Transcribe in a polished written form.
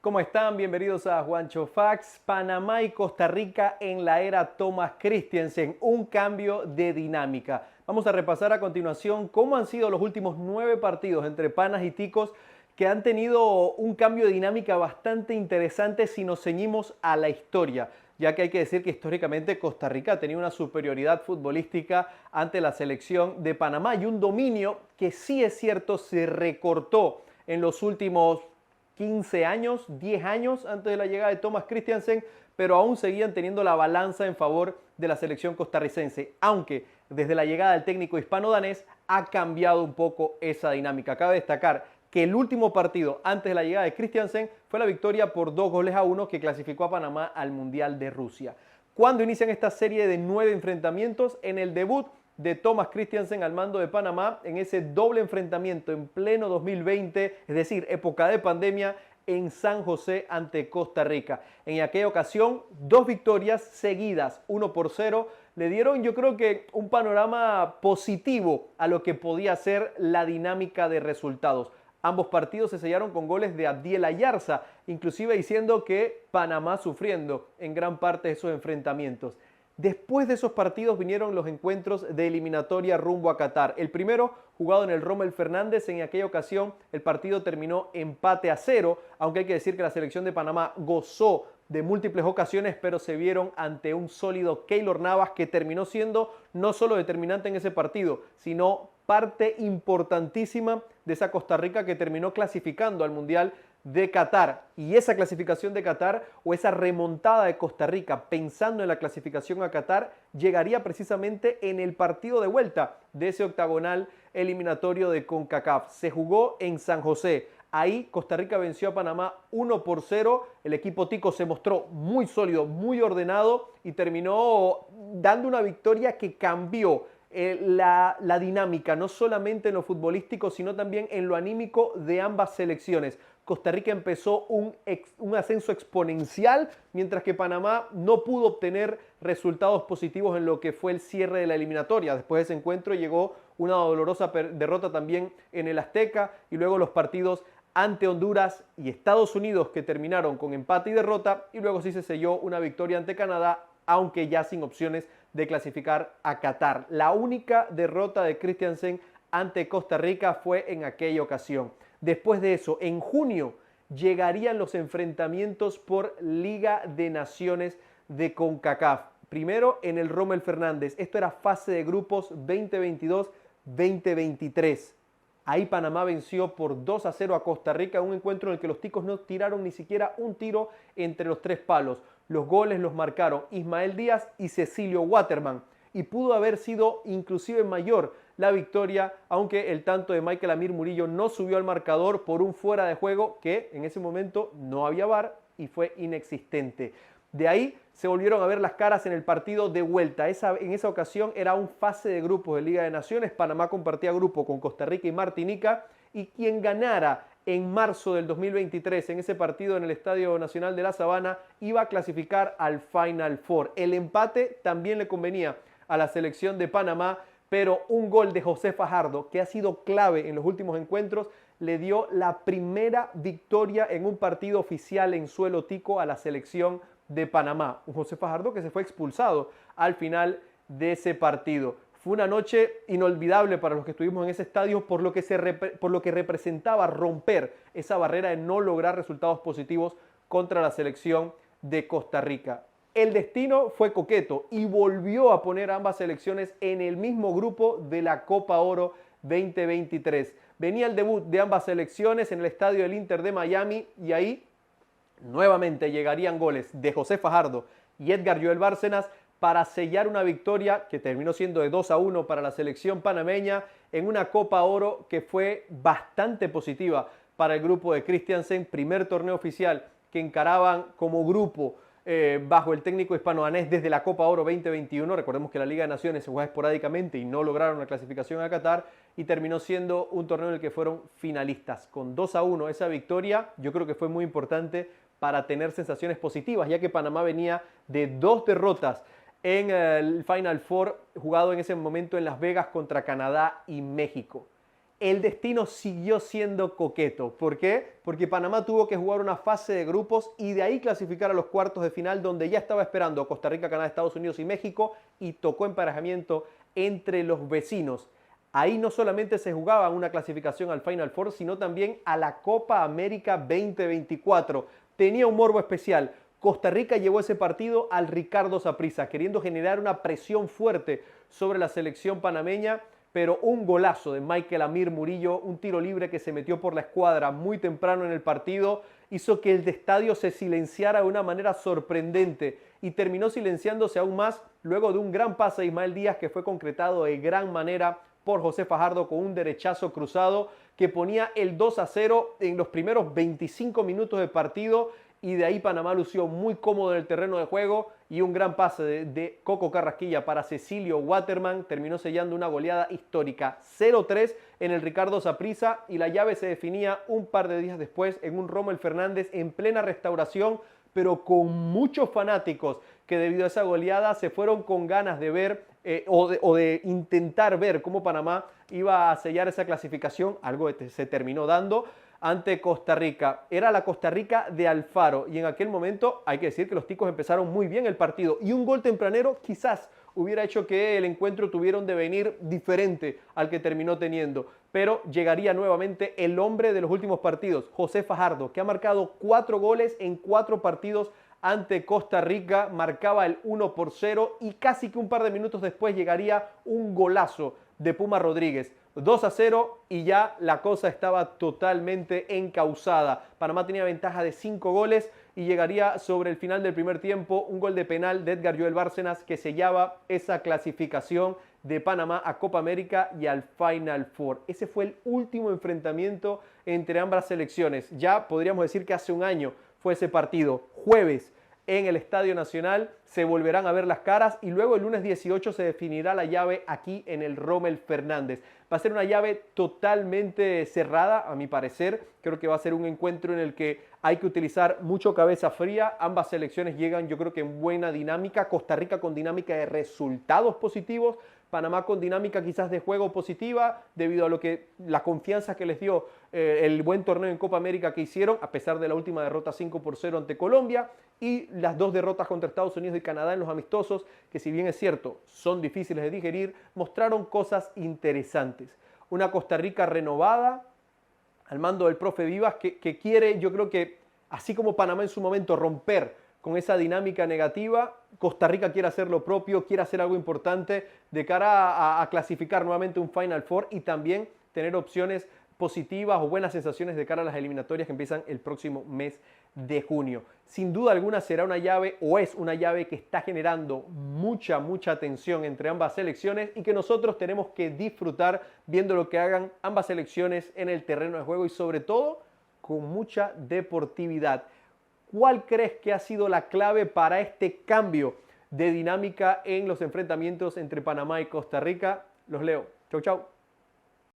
¿Cómo están? Bienvenidos a Juancho Facts. Panamá y Costa Rica en la era Thomas Christiansen, un cambio de dinámica. Vamos a repasar a continuación cómo han sido los últimos 9 partidos entre panas y ticos que han tenido un cambio de dinámica bastante interesante si nos ceñimos a la historia, ya que hay que decir que históricamente Costa Rica tenía una superioridad futbolística ante la selección de Panamá y un dominio que sí es cierto se recortó en los últimos 15 años, 10 años antes de la llegada de Thomas Christiansen, pero aún seguían teniendo la balanza en favor de la selección costarricense, aunque desde la llegada del técnico hispano-danés ha cambiado un poco esa dinámica. Cabe destacar que el último partido antes de la llegada de Christiansen fue la victoria por 2-1 que clasificó a Panamá al Mundial de Rusia. ¿Cuándo inician esta serie de 9 enfrentamientos? En el debut de Thomas Christiansen al mando de Panamá en ese doble enfrentamiento en pleno 2020, es decir, época de pandemia, en San José ante Costa Rica. En aquella ocasión, 2 victorias seguidas, 1-0, le dieron yo creo que un panorama positivo a lo que podía ser la dinámica de resultados. Ambos partidos se sellaron con goles de Abdiel Ayarza, inclusive diciendo que Panamá sufriendo en gran parte de esos enfrentamientos. Después de esos partidos vinieron los encuentros de eliminatoria rumbo a Qatar. El primero jugado en el Rommel Fernández, en aquella ocasión el partido terminó empate a 0, aunque hay que decir que la selección de Panamá gozó de múltiples ocasiones, pero se vieron ante un sólido Keylor Navas que terminó siendo no solo determinante en ese partido, sino parte importantísima de esa Costa Rica que terminó clasificando al Mundial de Qatar. Y esa clasificación de Qatar o esa remontada de Costa Rica pensando en la clasificación a Qatar llegaría precisamente en el partido de vuelta de ese octagonal eliminatorio de CONCACAF. Se jugó en San José. Ahí Costa Rica venció a Panamá 1-0. El equipo tico se mostró muy sólido, muy ordenado y terminó dando una victoria que cambió la dinámica, no solamente en lo futbolístico, sino también en lo anímico de ambas selecciones. Costa Rica empezó un ascenso exponencial, mientras que Panamá no pudo obtener resultados positivos en lo que fue el cierre de la eliminatoria. Después de ese encuentro llegó una dolorosa derrota también en el Azteca y luego los partidos ante Honduras y Estados Unidos que terminaron con empate y derrota, y luego sí se selló una victoria ante Canadá, aunque ya sin opciones de clasificar a Qatar. La única derrota de Christiansen ante Costa Rica fue en aquella ocasión. Después de eso, en junio, llegarían los enfrentamientos por Liga de Naciones de CONCACAF. Primero en el Rommel Fernández. Esto era fase de grupos 2022-2023. Ahí Panamá venció por 2-0 a Costa Rica, un encuentro en el que los ticos no tiraron ni siquiera un tiro entre los 3 palos. Los goles los marcaron Ismael Díaz y Cecilio Waterman. Y pudo haber sido inclusive mayor la victoria, aunque el tanto de Michael Amir Murillo no subió al marcador por un fuera de juego que en ese momento no había VAR y fue inexistente. De ahí se volvieron a ver las caras en el partido de vuelta. En esa ocasión era un fase de grupos de Liga de Naciones. Panamá compartía grupo con Costa Rica y Martinica, y quien ganara en marzo del 2023 en ese partido en el Estadio Nacional de La Sabana iba a clasificar al Final Four. El empate también le convenía a la selección de Panamá, pero un gol de José Fajardo, que ha sido clave en los últimos encuentros, le dio la primera victoria en un partido oficial en suelo tico a la selección de Panamá. Un José Fajardo que se fue expulsado al final de ese partido. Fue una noche inolvidable para los que estuvimos en ese estadio por lo que representaba romper esa barrera de no lograr resultados positivos contra la selección de Costa Rica. El destino fue coqueto y volvió a poner a ambas selecciones en el mismo grupo de la Copa Oro 2023. Venía el debut de ambas selecciones en el estadio del Inter de Miami y ahí nuevamente llegarían goles de José Fajardo y Edgar Joel Bárcenas para sellar una victoria que terminó siendo de 2-1 para la selección panameña en una Copa Oro que fue bastante positiva para el grupo de Christiansen, primer torneo oficial que encaraban como grupo bajo el técnico hispano-danés desde la Copa Oro 2021. Recordemos que la Liga de Naciones se juega esporádicamente y no lograron la clasificación a Qatar, y terminó siendo un torneo en el que fueron finalistas. Con 2-1 esa victoria yo creo que fue muy importante para tener sensaciones positivas, ya que Panamá venía de 2 derrotas en el Final Four jugado en ese momento en Las Vegas contra Canadá y México. el destino siguió siendo coqueto. ¿Por qué? Porque Panamá tuvo que jugar una fase de grupos y de ahí clasificar a los cuartos de final, donde ya estaba esperando Costa Rica, Canadá, Estados Unidos y México, y tocó emparejamiento entre los vecinos. Ahí no solamente se jugaba una clasificación al Final Four, sino también a la Copa América 2024. Tenía un morbo especial. Costa Rica llevó ese partido al Ricardo Saprissa, queriendo generar una presión fuerte sobre la selección panameña, pero un golazo de Michael Amir Murillo, un tiro libre que se metió por la escuadra muy temprano en el partido, hizo que el estadio se silenciara de una manera sorprendente y terminó silenciándose aún más luego de un gran pase de Ismael Díaz que fue concretado de gran manera por José Fajardo con un derechazo cruzado que ponía el 2-0 en los primeros 25 minutos de partido, y de ahí Panamá lució muy cómodo en el terreno de juego, y un gran pase de Coco Carrasquilla para Cecilio Waterman terminó sellando una goleada histórica 0-3 en el Ricardo Saprissa, y la llave se definía un par de días después en un Rommel Fernández en plena restauración, pero con muchos fanáticos que debido a esa goleada se fueron con ganas de ver o de intentar ver cómo Panamá iba a sellar esa clasificación, algo que se terminó dando ante Costa Rica. Era la Costa Rica de Alfaro, y en aquel momento hay que decir que los ticos empezaron muy bien el partido, y un gol tempranero quizás hubiera hecho que el encuentro tuviera un devenir diferente al que terminó teniendo. Pero llegaría nuevamente el hombre de los últimos partidos, José Fajardo, que ha marcado 4 goles en 4 partidos ante Costa Rica, marcaba el 1-0, y casi que un par de minutos después llegaría un golazo de Puma Rodríguez. 2-0 y ya la cosa estaba totalmente encauzada. Panamá tenía ventaja de 5 goles y llegaría sobre el final del primer tiempo un gol de penal de Edgar Joel Bárcenas que sellaba esa clasificación de Panamá a Copa América y al Final Four. Ese fue el último enfrentamiento entre ambas selecciones. Ya podríamos decir que hace un año fue ese partido. Jueves en el Estadio Nacional se volverán a ver las caras, y luego el lunes 18 se definirá la llave aquí en el Rommel Fernández. Va a ser una llave totalmente cerrada, a mi parecer. Creo que va a ser un encuentro en el que hay que utilizar mucho cabeza fría. Ambas selecciones llegan, yo creo que en buena dinámica. Costa Rica con dinámica de resultados positivos, Panamá con dinámica quizás de juego positiva, debido a la confianza que les dio el buen torneo en Copa América que hicieron, a pesar de la última derrota 5-0 ante Colombia, y las 2 derrotas contra Estados Unidos y Canadá en los amistosos, que si bien es cierto, son difíciles de digerir, mostraron cosas interesantes. Una Costa Rica renovada, al mando del profe Vivas, que quiere, yo creo que, así como Panamá en su momento, romper con esa dinámica negativa, Costa Rica quiere hacer lo propio, quiere hacer algo importante de cara a clasificar nuevamente un Final Four y también tener opciones positivas o buenas sensaciones de cara a las eliminatorias que empiezan el próximo mes de junio. Sin duda alguna será una llave, o es una llave, que está generando mucha tensión entre ambas selecciones, y que nosotros tenemos que disfrutar viendo lo que hagan ambas selecciones en el terreno de juego, y sobre todo con mucha deportividad. ¿Cuál crees que ha sido la clave para este cambio de dinámica en los enfrentamientos entre Panamá y Costa Rica? Los leo. Chau, chau.